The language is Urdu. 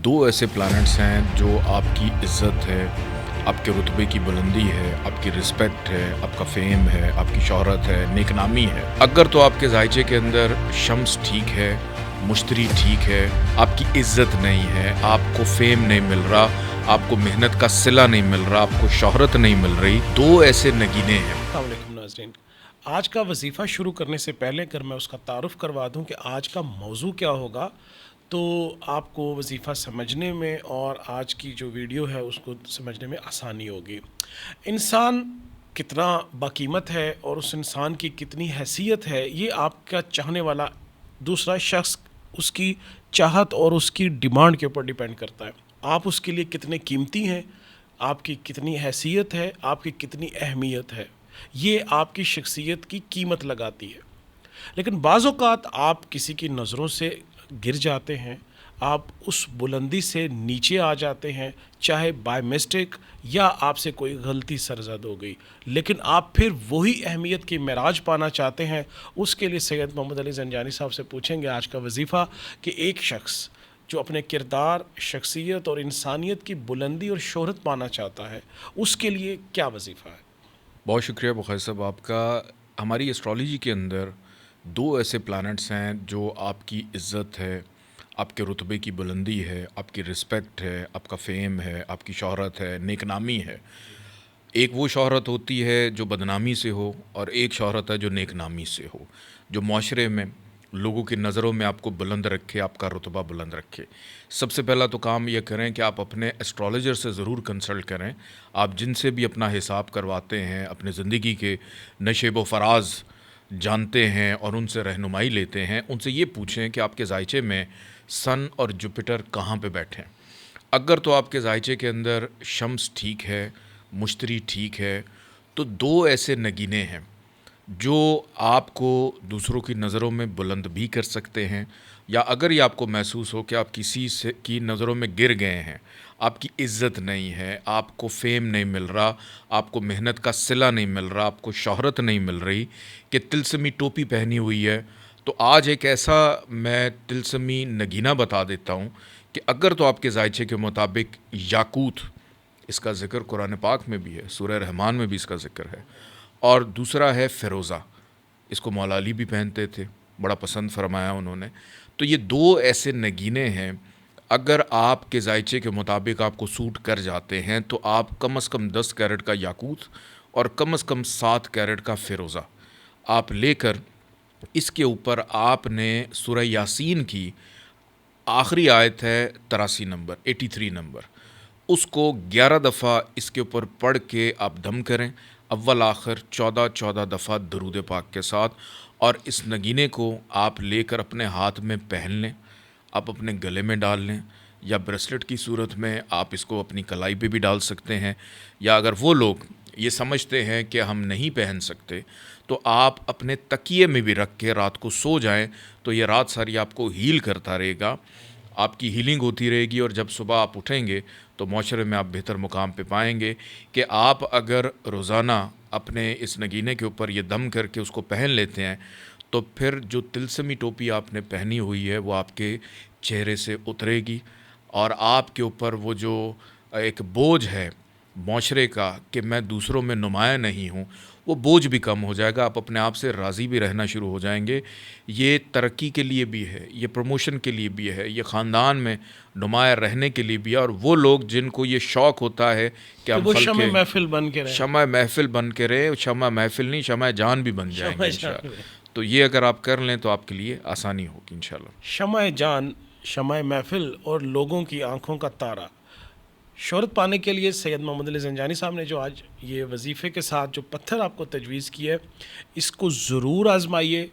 دو ایسے پلانٹس ہیں جو آپ کی عزت ہے، آپ کے رتبے کی بلندی ہے، آپ کی رسپیکٹ ہے، آپ کا فیم ہے، آپ کی شہرت ہے، نیک نامی ہے۔ اگر تو آپ کے ذائچے کے اندر شمس ٹھیک ہے، مشتری ٹھیک ہے، آپ کی عزت نہیں ہے، آپ کو فیم نہیں مل رہا، آپ کو محنت کا صلہ نہیں مل رہا، آپ کو شہرت نہیں مل رہی، دو ایسے نگینے ہیں۔ السلام علیکم ناظرین، آج کا وظیفہ شروع کرنے سے پہلے اگر میں اس کا تعارف کروا دوں کہ آج کا موضوع کیا ہوگا تو آپ کو وظیفہ سمجھنے میں اور آج کی جو ویڈیو ہے اس کو سمجھنے میں آسانی ہوگی۔ انسان کتنا باقیمت ہے اور اس انسان کی کتنی حیثیت ہے، یہ آپ کا چاہنے والا دوسرا شخص اس کی چاہت اور اس کی ڈیمانڈ کے اوپر ڈیپینڈ کرتا ہے۔ آپ اس کے لیے کتنے قیمتی ہیں، آپ کی کتنی حیثیت ہے، آپ کی کتنی اہمیت ہے، یہ آپ کی شخصیت کی قیمت لگاتی ہے۔ لیکن بعض اوقات آپ کسی کی نظروں سے گر جاتے ہیں، آپ اس بلندی سے نیچے آ جاتے ہیں، چاہے بائی مسٹیک یا آپ سے کوئی غلطی سرزد ہو گئی، لیکن آپ پھر وہی اہمیت کی معراج پانا چاہتے ہیں۔ اس کے لیے سید محمد علی زنجانی صاحب سے پوچھیں گے آج کا وظیفہ کہ ایک شخص جو اپنے کردار، شخصیت اور انسانیت کی بلندی اور شہرت پانا چاہتا ہے، اس کے لیے کیا وظیفہ ہے؟ بہت شکریہ بخیر صاحب آپ کا۔ ہماری ایسٹرالوجی کے اندر دو ایسے پلانٹس ہیں جو آپ کی عزت ہے، آپ کے رتبے کی بلندی ہے، آپ کی رسپیکٹ ہے، آپ کا فیم ہے، آپ کی شہرت ہے، نیک نامی ہے۔ ایک وہ شہرت ہوتی ہے جو بدنامی سے ہو، اور ایک شہرت ہے جو نیک نامی سے ہو، جو معاشرے میں لوگوں کی نظروں میں آپ کو بلند رکھے، آپ کا رتبہ بلند رکھے۔ سب سے پہلا تو کام یہ کریں کہ آپ اپنے ایسٹرالوجر سے ضرور کنسلٹ کریں۔ آپ جن سے بھی اپنا حساب کرواتے ہیں، اپنے زندگی کے نشیب و فراز جانتے ہیں اور ان سے رہنمائی لیتے ہیں، ان سے یہ پوچھیں کہ آپ کے ذائچے میں سن اور جوپیٹر کہاں پہ بیٹھے ہیں۔ اگر تو آپ کے ذائچے کے اندر شمس ٹھیک ہے، مشتری ٹھیک ہے، تو دو ایسے نگینے ہیں جو آپ کو دوسروں کی نظروں میں بلند بھی کر سکتے ہیں، یا اگر یہ آپ کو محسوس ہو کہ آپ کسی سے کی نظروں میں گر گئے ہیں، آپ کی عزت نہیں ہے، آپ کو فیم نہیں مل رہا، آپ کو محنت کا صلہ نہیں مل رہا، آپ کو شہرت نہیں مل رہی، کہ طلسمی ٹوپی پہنی ہوئی ہے، تو آج ایک ایسا میں طلسمی نگینہ بتا دیتا ہوں کہ اگر تو آپ کے ذائچے کے مطابق یاقوت، اس کا ذکر قرآن پاک میں بھی ہے، سورہ رحمان میں بھی اس کا ذکر ہے، اور دوسرا ہے فیروزہ، اس کو مولا علی بھی پہنتے تھے، بڑا پسند فرمایا انہوں نے۔ تو یہ دو ایسے نگینے ہیں، اگر آپ کے ذائچے کے مطابق آپ کو سوٹ کر جاتے ہیں تو آپ کم از کم 10 کیرٹ کا یاقوت اور کم از کم 7 کیرٹ کا فیروزہ آپ لے کر اس کے اوپر آپ نے سورہ یاسین کی آخری آیت ہے 83 نمبر 83 نمبر، اس کو 11 دفعہ اس کے اوپر پڑھ کے آپ دم کریں، اول آخر 14 دفعہ درود پاک کے ساتھ، اور اس نگینے کو آپ لے کر اپنے ہاتھ میں پہن لیں، آپ اپنے گلے میں ڈال لیں، یا بریسلٹ کی صورت میں آپ اس کو اپنی کلائی پہ بھی ڈال سکتے ہیں، یا اگر وہ لوگ یہ سمجھتے ہیں کہ ہم نہیں پہن سکتے تو آپ اپنے تکیے میں بھی رکھ کے رات کو سو جائیں، تو یہ رات ساری آپ کو ہیل کرتا رہے گا، آپ کی ہیلنگ ہوتی رہے گی، اور جب صبح آپ اٹھیں گے تو معاشرے میں آپ بہتر مقام پہ پائیں گے۔ کہ آپ اگر روزانہ اپنے اس نگینے کے اوپر یہ دم کر کے اس کو پہن لیتے ہیں تو پھر جو طلسمی ٹوپی آپ نے پہنی ہوئی ہے وہ آپ کے چہرے سے اترے گی، اور آپ کے اوپر وہ جو ایک بوجھ ہے معاشرے کا کہ میں دوسروں میں نمایاں نہیں ہوں، وہ بوجھ بھی کم ہو جائے گا، آپ اپنے آپ سے راضی بھی رہنا شروع ہو جائیں گے۔ یہ ترقی کے لیے بھی ہے، یہ پروموشن کے لیے بھی ہے، یہ خاندان میں نمایاں رہنے کے لیے بھی ہے، اور وہ لوگ جن کو یہ شوق ہوتا ہے کہ کہ ہم وہ خلق شمع کے محفل بن کے رہے، شمع محفل بن کے رہے، شمع محفل نہیں، شمع جان بھی بن جائیں گے شمع جان انشاءاللہ۔ میں، تو یہ اگر آپ کر لیں تو آپ کے لیے آسانی ہوگی انشاءاللہ۔ شمع جان، شمع محفل اور لوگوں کی آنکھوں کا تارا۔ شہرت پانے کے لیے سید محمد علی زنجانی صاحب نے جو آج یہ وظیفے کے ساتھ جو پتھر آپ کو تجویز کیا ہے، اس کو ضرور آزمائیے،